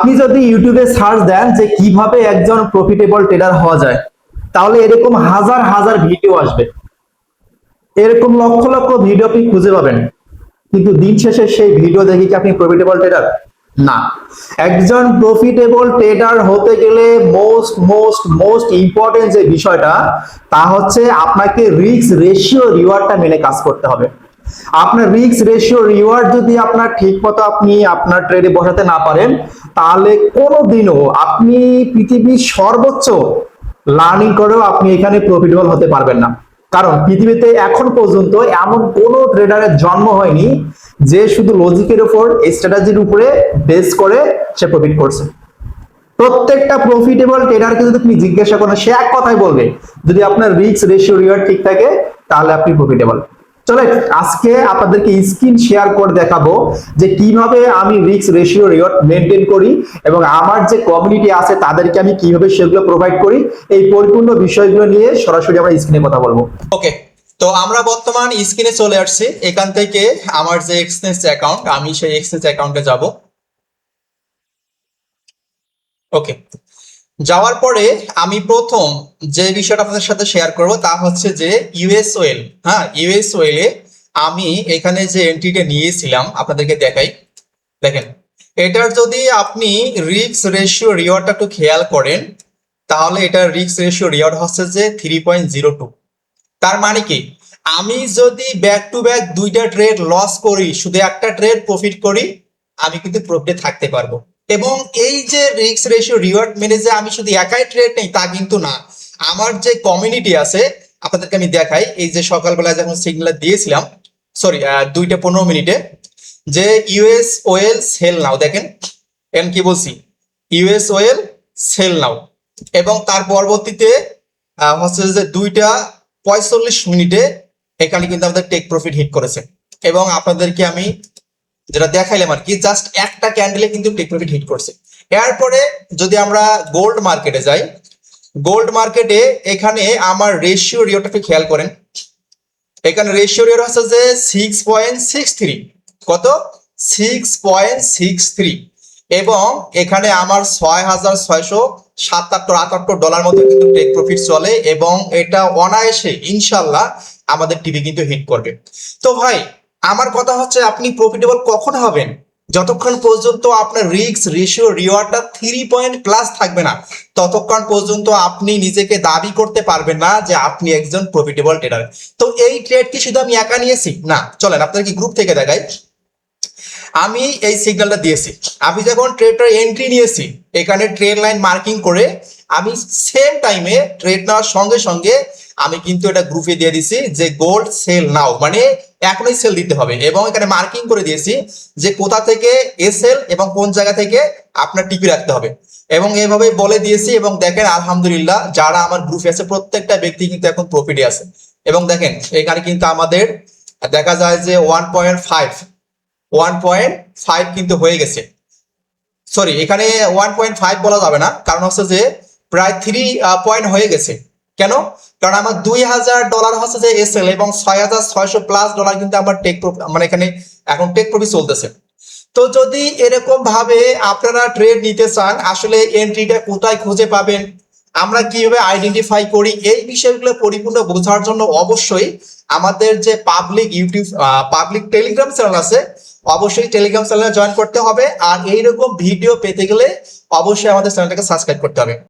আপনি যদি ইউটিউবে সার্চ দেন যে কিভাবে একজন প্রফিটেবল ট্রেডার হওয়া যায়, তাহলে এরকম হাজার হাজার ভিডিও আসবে, এরকম লক্ষ লক্ষ ভিডিও আপনি খুঁজে পাবেন। কিন্তু দিন শেষে সেই ভিডিও দেখে কি আপনি প্রফিটেবল ট্রেডার? না। একজন প্রফিটেবল ট্রেডার হতে গেলে মোস্ট মোস্ট মোস্ট ইম্পর্টেন্ট যে বিষয়টা, তা হচ্ছে আপনাকে রিস্ক রেশিও রিওয়ার্ডটা মেনে কাজ করতে হবে। আপনার রিস্ক রেশিও রিওয়ার্ড যদি আপনার ঠিক মতো আপনি আপনার ট্রেডে বসাতে না পারেন, তাহলে কোনোদিনও আপনি পৃথিবীর সর্বোচ্চ লার্নিং করেও আপনি এখানে প্রফিটেবল হতে পারবেন না। কারণ পৃথিবীতে এখন পর্যন্ত এমন কোন ট্রেডারের জন্ম হয়নি যে শুধু লজিকের উপর, স্ট্র্যাটেজির উপরে বেস করে সে প্রফিট করছে। প্রত্যেকটা প্রফিটেবল ট্রেডারকে যদি তুমি জিজ্ঞাসা করেন, সে এক কথাই বলবে, যদি আপনার রিস্ক রেশিও রিওয়ার্ড ঠিক থাকে তাহলে আপনি প্রফিটেবল। চলে আজকে আপনাদেরকে স্ক্রিন শেয়ার করে দেখাবো যে কিভাবে আমি রিস্ক রেশিও রিওয়ার্ড মেনটেন করি এবং আমার যে কমিউনিটি আছে তাদেরকে আমি কিভাবে সেগুলো প্রোভাইড করি। এই পরিপূর্ণ বিষয়গুলো নিয়ে সরাসরি আমরা স্ক্রিনে কথা বলবো। ওকে, তো আমরা বর্তমান স্ক্রিনে চলে আসছি। এখান থেকে আমার যে এক্সচেঞ্জ অ্যাকাউন্ট, আমি সেই এক্সচেঞ্জ অ্যাকাউন্টে যাব। ওকে, যাওয়ার পরে আমি প্রথম যে বিষয়টা আপনাদের সাথে শেয়ার করব তা হচ্ছে যে ইউএস ওয়েল। হ্যাঁ, ইউএস ওয়েলে আমি এখানে যে এন্ট্রিটা নিয়েছিলাম আপনাদেরকে দেখাই। দেখেন, এটার যদি আপনি রিস্ক রেশিও রিওয়ার্ডটা একটু খেয়াল করেন, তাহলে এটার রিস্ক রেশিও রিওয়ার্ড হচ্ছে যে 3.02। তার মানে কি, আমি যদি ব্যাক টু ব্যাক দুইটা ট্রেড লস করি, শুধু একটা ট্রেড প্রফিট করি, আমি কিন্তু প্রফিটে থাকতে পারবো। এবং এই যে রিস্ক রেশিও রিওয়ার্ড মেনে যে আমি শুধু একাই ট্রেড নেই তা কিন্তু না। আমার যে কমিউনিটি আছে আপনাদেরকে আমি দেখাই। এই যে সকালবেলা যখন সিগন্যাল দিয়েছিলাম, সরি 2:15 যে ইউএস ওয়েল সেল নাও, দেখেন এন কি বলছি, ইউএস ওয়েল সেল নাও। এবং তার পরবর্তীতে হচ্ছে যে 2:45 এখানে কিন্তু আমাদের টেক প্রফিট হিট করেছে। এবং আপনাদেরকে আমি যেটা দেখাইলাম আর কি, জাস্ট একটা ক্যান্ডেলে কিন্তু টেক প্রফিট হিট করছে। এরপরে যদি আমরা গোল্ড মার্কেটে যাই, গোল্ড মার্কেটে এখানে আমার রেশিও রিওটা খেয়াল করেন। এখানে রেশিও রিও হচ্ছে যে 6.63, কত 6.63। এবং এখানে আমার 6,677 ডলার মতো কিন্তু টেক প্রফিট চলে এবং এটা অনায়াসে ইনশাল্লাহ আমাদের টিভি কিন্তু হিট করবে। তো ভাই, আমার কথা হচ্ছে আপনি প্রফিটেবল কখন হবেন? যতক্ষণ পর্যন্ত আপনার রিস্ক রেশিও রিওয়ার্ডটা 3+ থাকবে না, ততক্ষণ পর্যন্ত আপনি নিজেকে দাবি করতে পারবেন না যে আপনি একজন প্রফিটেবল ট্রেডার। তো এই ট্রেড কি শুধু আমি একা নিয়েছি? না, চলেন আপনাদের কি গ্রুপ থেকে দেখাই। আমি এই সিগন্যালটা দিয়েছি, আমি যখন ট্রেডটার এন্ট্রি নিয়েছি এখানে ট্রেড লাইন মার্কিং করে আমি সেম টাইমে ট্রেড নেওয়ার সঙ্গে সঙ্গে আমি কিন্তু এটা গ্রুপে দিয়ে দিছি যে গোল্ড সেল নাও, মানে এখনই সেল দিতে হবে। এবং এখানে মার্কিং করে দিয়েছি যে কোথা থেকে এসএল এবং কোন জায়গা থেকে আপনার টিপি রাখতে হবে, এবং এভাবে বলে দিয়েছি। এবং দেখেন আলহামদুলিল্লাহ যারা আমার গ্রুপে আছে প্রত্যেকটা ব্যক্তি কিন্তু এখন প্রফিটে আছে। এবং দেখেন এখানে কিন্তু আমাদের দেখা যায় যে 1.5 কিন্তু হয়ে গেছে। সরি, এখানে 1.5 বলা যাবে না, কারণ হচ্ছে যে প্রায় 3 হয়ে গেছে। কেন? কারণ আমার $2,000 হচ্ছে যে এসএল এবং 6,600+ কিন্তু আমার টেক মানে এখানে এখন টেক প্রফিট চলতেছে। তো যদি এরকম ভাবে আপনারা ট্রেড নিতে চান, আসলে এন্ট্রিটা কোথায় খুঁজে পাবেন, আমরা কিভাবে আইডেন্টিফাই করি, এই বিষয়গুলো পরিপূর্ণ বোঝার জন্য অবশ্যই আমাদের যে পাবলিক টেলিগ্রাম চ্যানেল আছে, অবশ্যই টেলিগ্রাম চ্যানেলে জয়েন করতে হবে। আর এইরকম ভিডিও পেতে গেলে অবশ্যই আমাদের চ্যানেলটাকে সাবস্ক্রাইব করতে হবে।